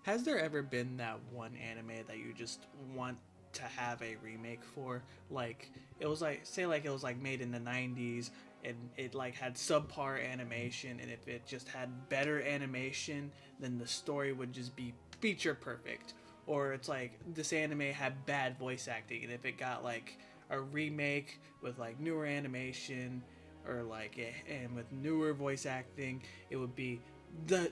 Has there ever been that one anime that you just want to have a remake for? Like it was like say like it was like made in the 90s and it like had subpar animation, and if it just had better animation, then the story would just be feature perfect. Or it's like this anime had bad voice acting, and if it got like a remake with like newer animation or like and with newer voice acting, it would be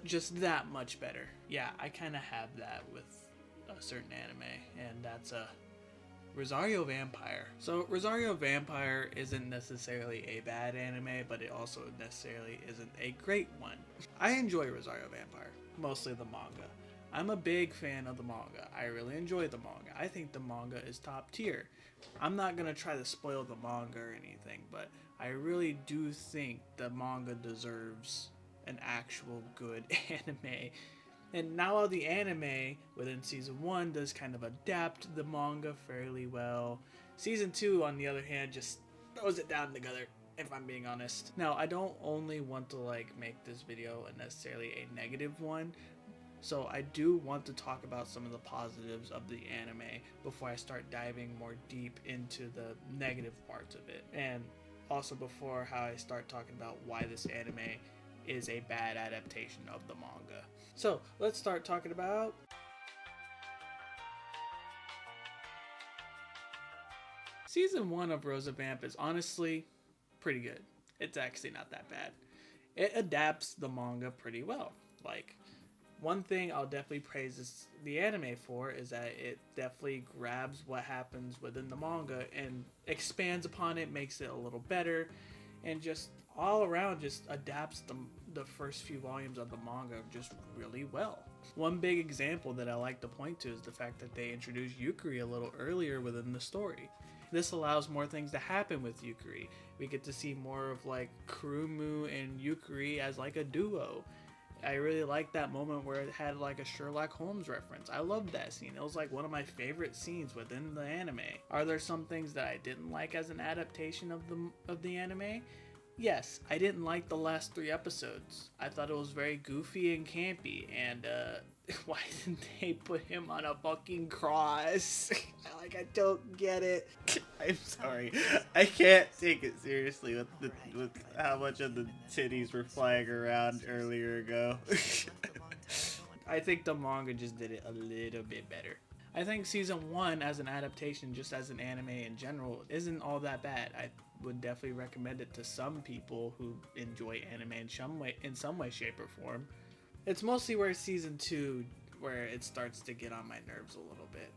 just that much better. Yeah, I kind of have that with a certain anime, and that's a Rosario Vampire. So Rosario Vampire isn't necessarily a bad anime, but it also necessarily isn't a great one. I enjoy Rosario Vampire, mostly the manga. I'm a big fan of the manga. I really enjoy the manga. I think the manga is top tier. I'm not gonna try to spoil the manga or anything, but I really do think the manga deserves an actual good anime. And now the anime within season 1 does kind of adapt the manga fairly well. Season 2, on the other hand, just throws it down together, if I'm being honest. Now, I don't only want to like make this video a necessarily a negative one, so I do want to talk about some of the positives of the anime before I start diving more deep into the negative parts of it. And also before how I start talking about why this anime is a bad adaptation of the manga. So let's start talking about season 1 of Rosa Vamp is honestly pretty good. It's actually not that bad. It adapts the manga pretty well. Like, one thing I'll definitely praise the anime for is that it definitely grabs what happens within the manga and expands upon it, makes it a little better, and just all around just adapts the first few volumes of the manga just really well. One big example that I like to point to is the fact that they introduced Yukari a little earlier within the story. This allows more things to happen with Yukari. We get to see more of like Kurumu and Yukari as like a duo. I really liked that moment where it had like a Sherlock Holmes reference. I loved that scene. It was like one of my favorite scenes within the anime. Are there some things that I didn't like as an adaptation of the anime? Yes, I didn't like the last 3 episodes. I thought it was very goofy and campy, and why didn't they put him on a fucking cross? Like, I don't get it. I'm sorry, I can't take it seriously with how much of the titties were flying around earlier ago. I think the manga just did it a little bit better. I think season 1 as an adaptation, just as an anime in general, isn't all that bad. I would definitely recommend it to some people who enjoy anime in some way, shape, or form. It's mostly where season 2 where it starts to get on my nerves a little bit.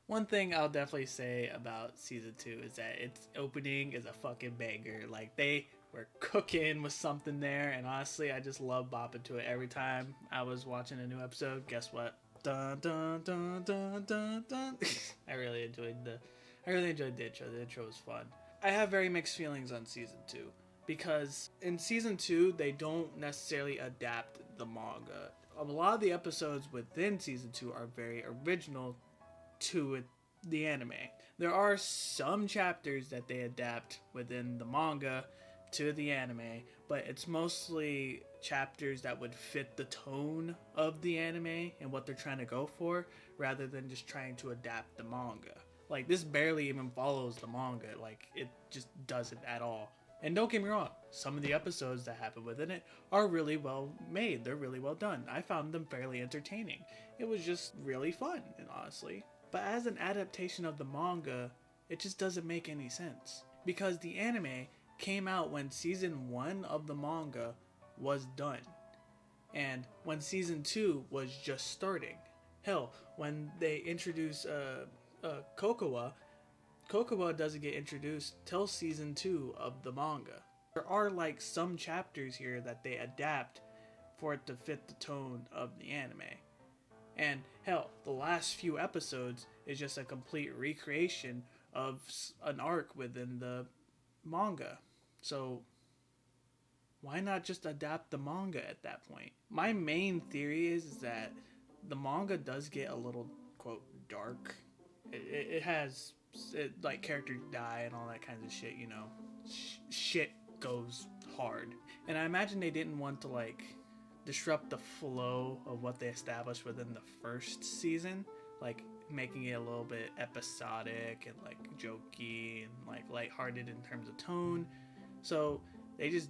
One thing I'll definitely say about season 2 is that its opening is a fucking banger. Like, they were cooking with something there, and honestly, I just love bopping to it every time I was watching a new episode. Guess what? Dun dun dun dun dun dun. I really enjoyed the intro. The intro was fun. I have very mixed feelings on season 2 because in season 2 they don't necessarily adapt the manga. A lot of the episodes within season 2 are very original to the anime. There are some chapters that they adapt within the manga to the anime, but it's mostly chapters that would fit the tone of the anime and what they're trying to go for, rather than just trying to adapt the manga. Like, this barely even follows the manga. Like, it just doesn't at all. And don't get me wrong, some of the episodes that happen within it are really well made. They're really well done. I found them fairly entertaining. It was just really fun, and honestly. But as an adaptation of the manga, it just doesn't make any sense. Because the anime came out when season 1 of the manga was done, and when season 2 was just starting. Hell, when they introduce Kokowa, Kokowa doesn't get introduced till season 2 of the manga. There are like some chapters here that they adapt for it to fit the tone of the anime. And hell, the last few episodes is just a complete recreation of an arc within the manga. So why not just adapt the manga at that point? My main theory is that the manga does get a little, quote, dark. It has, like, characters die and all that kinds of shit, you know. Shit goes hard. And I imagine they didn't want to like disrupt the flow of what they established within the first season, like making it a little bit episodic and like jokey and like lighthearted in terms of tone. So they just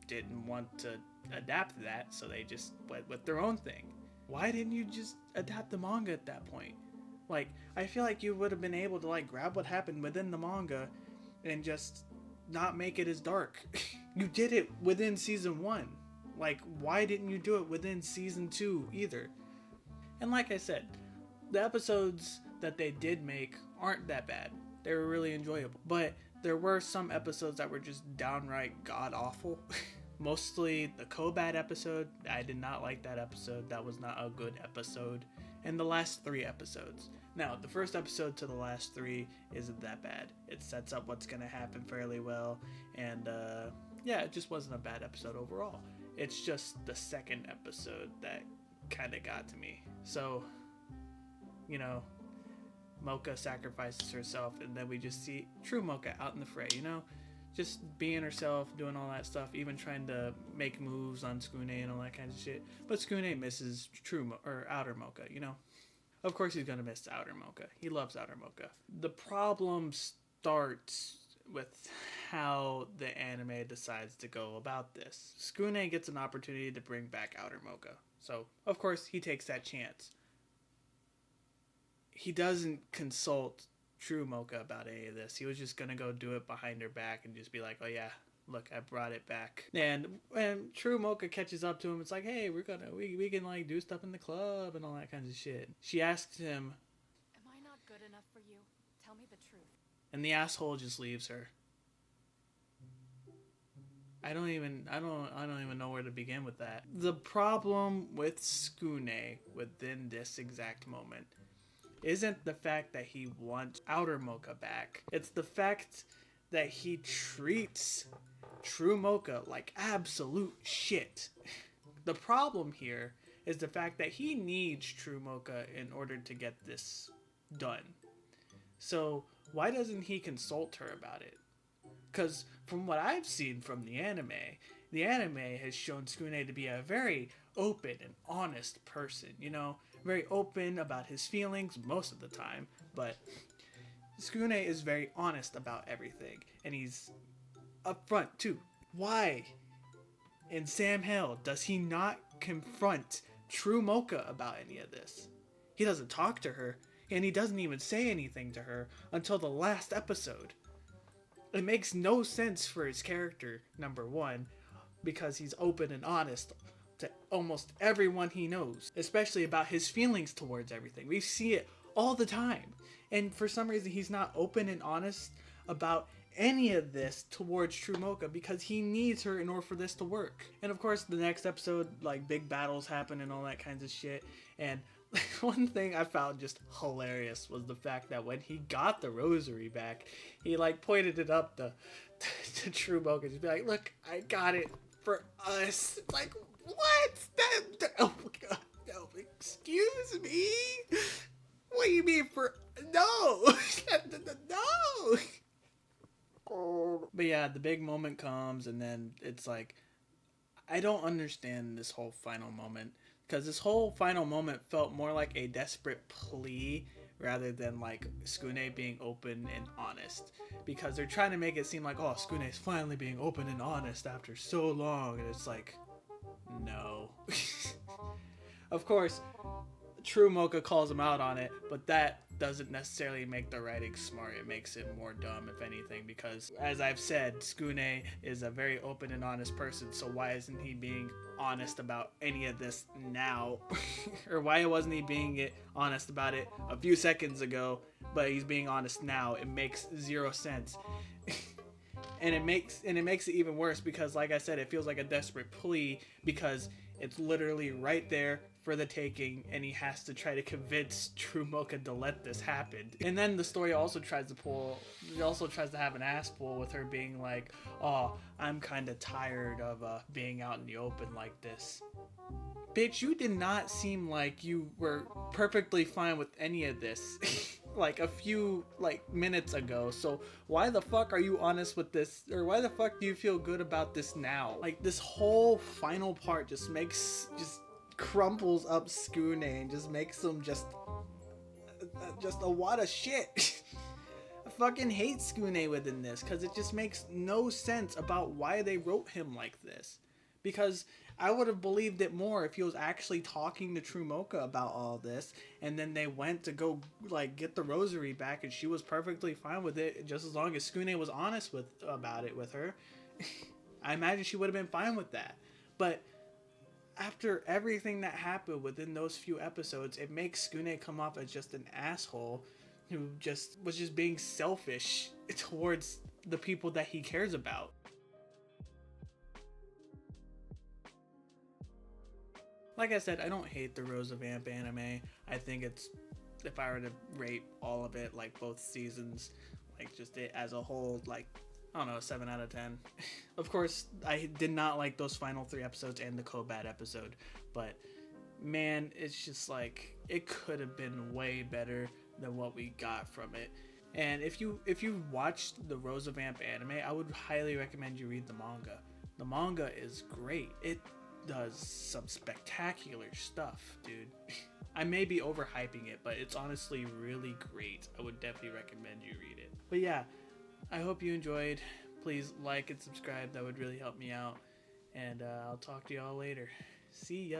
didn't want to adapt that, so they just went with their own thing. Why didn't you just adapt the manga at that point? Like, I feel like you would have been able to like grab what happened within the manga and just not make it as dark. You did it within season 1. Like, why didn't you do it within season 2 either? And like I said, the episodes that they did make aren't that bad. They were really enjoyable. But there were some episodes that were just downright god awful. Mostly the Kobat episode. I did not like that episode. That was not a good episode. And the last 3 episodes. Now, the first episode to the last 3 isn't that bad. It sets up what's going to happen fairly well. And yeah, it just wasn't a bad episode overall. It's just the second episode that kind of got to me. So, you know, Mocha sacrifices herself, and then we just see true Mocha out in the fray, you know? Just being herself, doing all that stuff, even trying to make moves on Skune and all that kind of shit. But Skune misses outer Mocha, you know? Of course he's gonna miss outer Mocha. He loves outer Mocha. The problem starts with how the anime decides to go about this. Skune gets an opportunity to bring back outer Mocha. So, of course, he takes that chance. He doesn't consult True Mocha about any of this. He was just gonna go do it behind her back and just be like, oh yeah, look, I brought it back. And when True Mocha catches up to him, it's like, hey, we can like do stuff in the club and all that kinds of shit. She asks him, am I not good enough for you? Tell me the truth. And the asshole just leaves her. I don't even know where to begin with that. The problem with Skune within this exact moment isn't the fact that he wants outer Mocha back. It's the fact that he treats True Mocha like absolute shit. The problem here is the fact that he needs True Mocha in order to get this done. So why doesn't he consult her about it? Because from what I've seen from the anime has shown Skune to be a very open and honest person, you know? Very open about his feelings most of the time, but Skune is very honest about everything, and he's upfront too. Why in Sam Hell does he not confront True Mocha about any of this? He doesn't talk to her, and he doesn't even say anything to her until the last episode. It makes no sense for his character, number one, because he's open and honest to almost everyone he knows, especially about his feelings towards everything. We see it all the time. And for some reason, he's not open and honest about any of this towards True Mocha because he needs her in order for this to work. And of course, the next episode, like, big battles happen and all that kinds of shit. And one thing I found just hilarious was the fact that when he got the rosary back, he like pointed it up to True Mocha, just be like, "Look, I got it for us." It's like, what? Oh my god, no! Excuse me. What do you mean for no? No. But yeah, the big moment comes, and then it's like, I don't understand this whole final moment. Because this whole final moment felt more like a desperate plea rather than like Skune being open and honest. Because they're trying to make it seem like, oh, Skune is finally being open and honest after so long. And it's like, no. Of course, True Mocha calls him out on it, but that doesn't necessarily make the writing smart. It makes it more dumb, if anything, because as I've said, Skune is a very open and honest person, so why isn't he being honest about any of this now? Or why wasn't he being honest about it a few seconds ago, but he's being honest now? It makes zero sense. And it makes it even worse because, like I said, it feels like a desperate plea because it's literally right there for the taking, and he has to try to convince True Mocha to let this happen. And then the story also tries to have an ass pull with her being like, oh, I'm kind of tired of being out in the open like this. Bitch, you did not seem like you were perfectly fine with any of this. like a few like minutes ago. So why the fuck are you honest with this, or why the fuck do you feel good about this now? Like this whole final part just crumples up Skune and just makes him just a wad of shit. I fucking hate Skune within this because it just makes no sense about why they wrote him like this. Because I would have believed it more if he was actually talking to Trumoka about all this, and then they went to go like get the rosary back, and she was perfectly fine with it, just as long as Skune was honest about it with her. I imagine she would have been fine with that. But after everything that happened within those few episodes, it makes Skune come off as just an asshole who just was just being selfish towards the people that he cares about. Like I said, I don't hate the Rosa Vamp anime. I think it's, if I were to rate all of it, like both seasons, like just it as a whole, like, I don't know, 7 out of 10. Of course, I did not like those final 3 episodes and the Kobat episode, but man, it's just like, it could have been way better than what we got from it. And if you watched the Rosa Vamp anime, I would highly recommend you read the manga. The manga is great. It does some spectacular stuff, dude. I may be overhyping it, but it's honestly really great. I would definitely recommend you read it. But yeah, I hope you enjoyed. Please like and subscribe. That would really help me out. And I'll talk to y'all later. See ya.